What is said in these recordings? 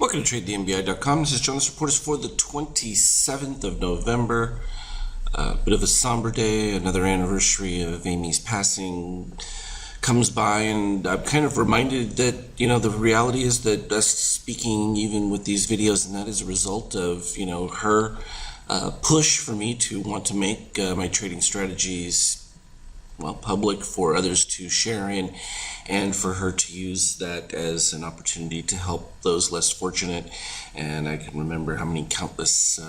Welcome to TradeTheMBI.com. This is Jonas Reporters for the 27th of November. Bit of a somber day, another anniversary of Amy's passing comes by, and I'm kind of reminded that, the reality is that us speaking even with these videos, and that is a result of, her push for me to want to make my trading strategies public for others to share in, and for her to use that as an opportunity to help those less fortunate. And I can remember how many countless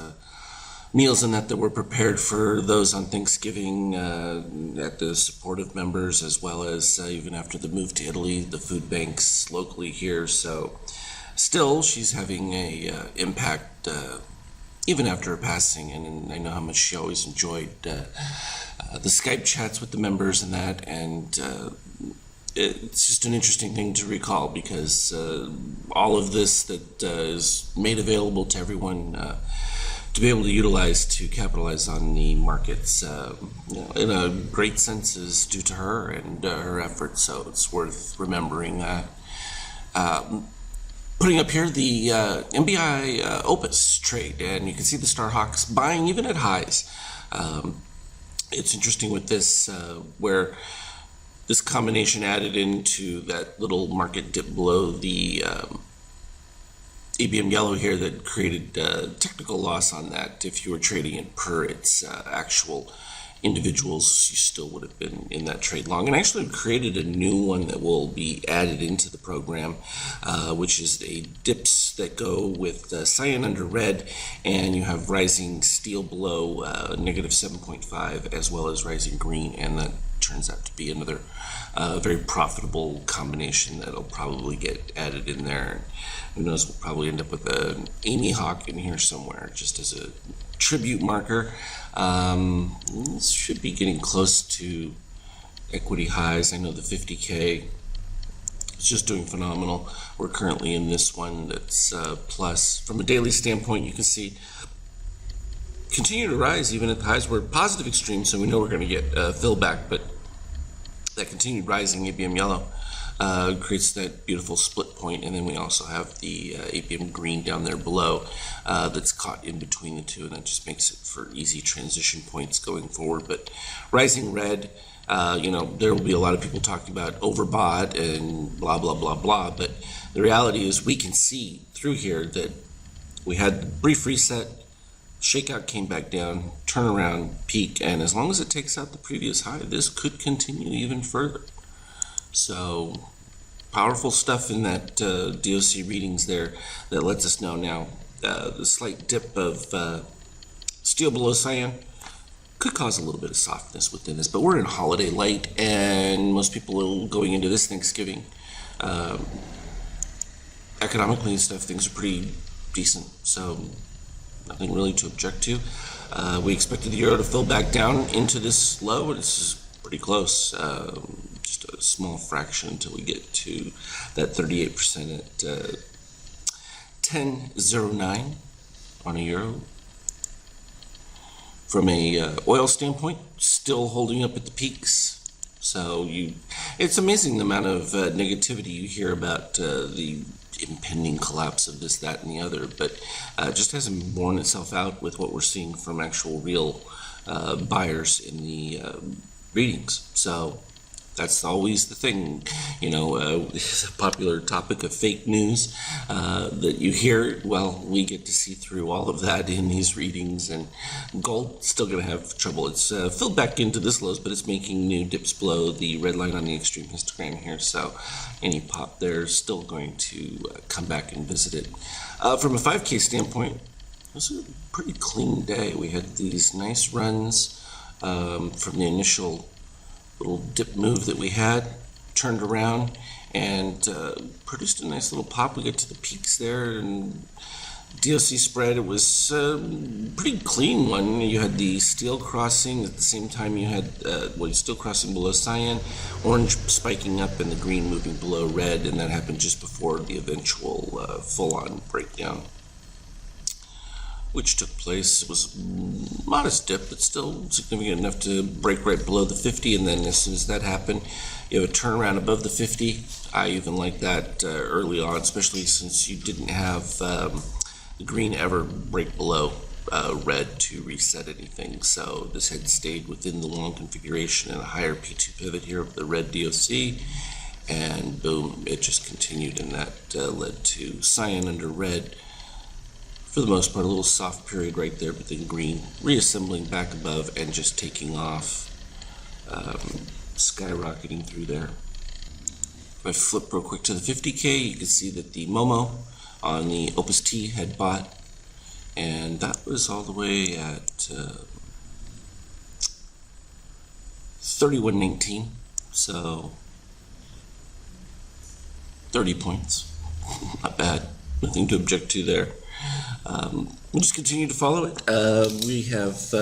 meals and that were prepared for those on Thanksgiving at the support of members, as well as even after the move to Italy, the food banks locally here. So still, she's having a impact even after her passing, and I know how much she always enjoyed the Skype chats with the members and that, and it's just an interesting thing to recall, because all of this that is made available to everyone to be able to utilize to capitalize on the markets in a great sense is due to her and her efforts, so it's worth remembering that. Putting up here the MBI Opus trade, and you can see the Star Hawks buying even at highs. It's interesting with this where this combination added into that little market dip below the ABM yellow here that created technical loss on that. If you were trading it per its actual individuals, you still would have been in that trade long. And actually created a new one that will be added into the program, which is the dips that go with cyan under red, and you have rising steel below negative 7.5, as well as rising green, and that turns out to be another very profitable combination that'll probably get added in there. Who knows, we'll probably end up with an Amy Hawk in here somewhere just as a tribute marker. This should be getting close to equity highs. I know the 50K is just doing phenomenal. We're currently in this one that's plus. From a daily standpoint, you can see continue to rise even at the highs. We're positive extreme, so we know we're going to get fill back, but that continued rising ABM yellow creates that beautiful split point, and then we also have the ABM green down there below that's caught in between the two, and that just makes it for easy transition points going forward. But rising red, there will be a lot of people talking about overbought and blah blah blah blah, but the reality is we can see through here that we had a brief reset, shakeout, came back down, turnaround, peak, and as long as it takes out the previous high, this could continue even further. So powerful stuff in that DOC readings there that lets us know now the slight dip of steel below cyan could cause a little bit of softness within this, but we're in holiday light, and most people are going into this Thanksgiving economically and stuff, things are pretty decent, so nothing really to object to. We expected the euro to fill back down into this low, but this is pretty close. Just a small fraction until we get to that 38% at 10.09 on a euro. From a oil standpoint, still holding up at the peaks. So it's amazing the amount of negativity you hear about the impending collapse of this, that, and the other, but just hasn't borne itself out with what we're seeing from actual real buyers in the readings. So that's always the thing, it's a popular topic of fake news that you hear. Well, we get to see through all of that in these readings, and gold still going to have trouble. It's filled back into this lows, but it's making new dips below the red line on the extreme histogram here, so any pop there is still going to come back and visit it. From a 5K standpoint, this is a pretty clean day. We had these nice runs from the initial little dip move that we had, turned around and produced a nice little pop. We get to the peaks there, and DOC spread, it was a pretty clean one. You had the steel crossing at the same time you had steel crossing below cyan, orange spiking up, and the green moving below red, and that happened just before the eventual full-on breakdown. which took place. It was a modest dip, but still significant enough to break right below the 50, and then as soon as that happened, you have a turnaround above the 50. I even like that early on, especially since you didn't have the green ever break below red to reset anything. So this had stayed within the long configuration and a higher P2 pivot here of the red DOC, and boom, it just continued, and that led to cyan under red. For the most part, a little soft period right there, but then green reassembling back above and just taking off, skyrocketing through there. If I flip real quick to the 50K, you can see that the Momo on the Opus T had bought, and that was all the way at 31.19, so 30 points. Not bad, nothing to object to there. We'll just continue to follow it. We have,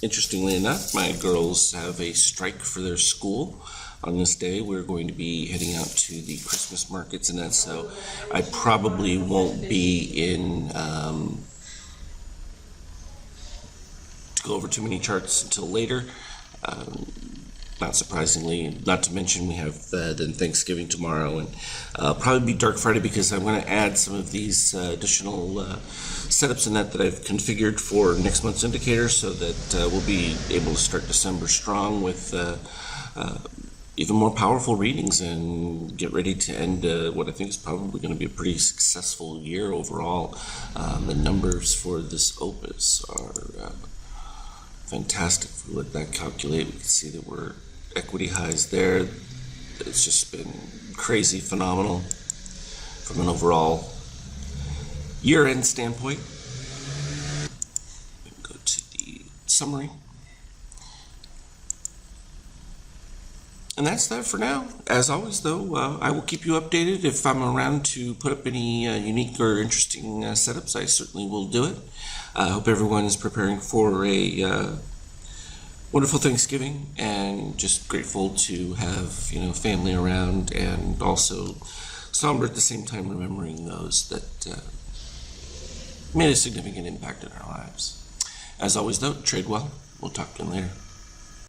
interestingly enough, my girls have a strike for their school. On this day, we're going to be heading out to the Christmas markets and that, so I probably won't be in to go over too many charts until later. Not surprisingly, not to mention we have then Thanksgiving tomorrow, and probably be Dark Friday, because I'm going to add some of these additional setups in that I've configured for next month's indicator, so that we'll be able to start December strong with even more powerful readings and get ready to end what I think is probably going to be a pretty successful year overall. The numbers for this opus are fantastic for what that calculate. We can see that we're equity highs there. It's just been crazy phenomenal from an overall year-end standpoint. We can go to the summary. And that's that for now. As always, though, I will keep you updated. If I'm around to put up any unique or interesting setups, I certainly will do it. I hope everyone is preparing for a wonderful Thanksgiving, and just grateful to have family around, and also somber at the same time, remembering those that made a significant impact in our lives. As always, though, trade well. We'll talk to you later.